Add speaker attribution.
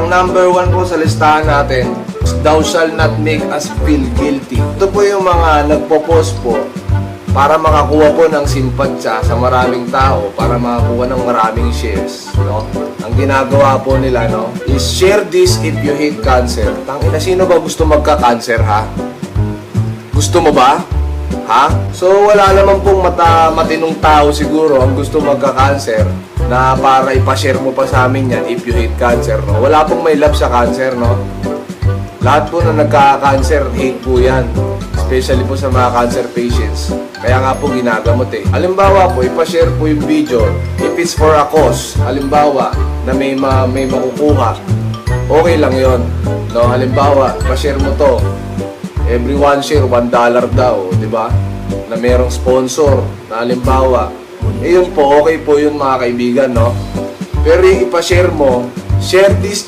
Speaker 1: Ang number 1 po sa listahan natin, thou shall not make us feel guilty. Ito po yung mga nagpo-post po para makakuha po ng simpatsya sa maraming tao, para makakuha ng maraming shares, no? Ang ginagawa po nila, no, is share this if you hate cancer. Tangina, sino ba gusto magka-cancer, ha? Gusto mo ba? Ha? So wala naman pong matinong tao siguro ang gusto magka-cancer na para ipashare mo pa sa amin yan if you hate cancer, no? Wala pong may love sa cancer, no? Lahat po na nagka-cancer, hate po yan. Especially po sa mga cancer patients. Kaya nga po ginagamot eh. Halimbawa po, ipashare po yung video if it's for a cause. Halimbawa, na may makukuha. Okay lang yon, no? Halimbawa, ipashare mo to. Every one share, $1 daw, di ba? Na merong sponsor, na halimbawa. Eh yun po, okay po yun mga kaibigan, no? Pero yung ipashare mo, share this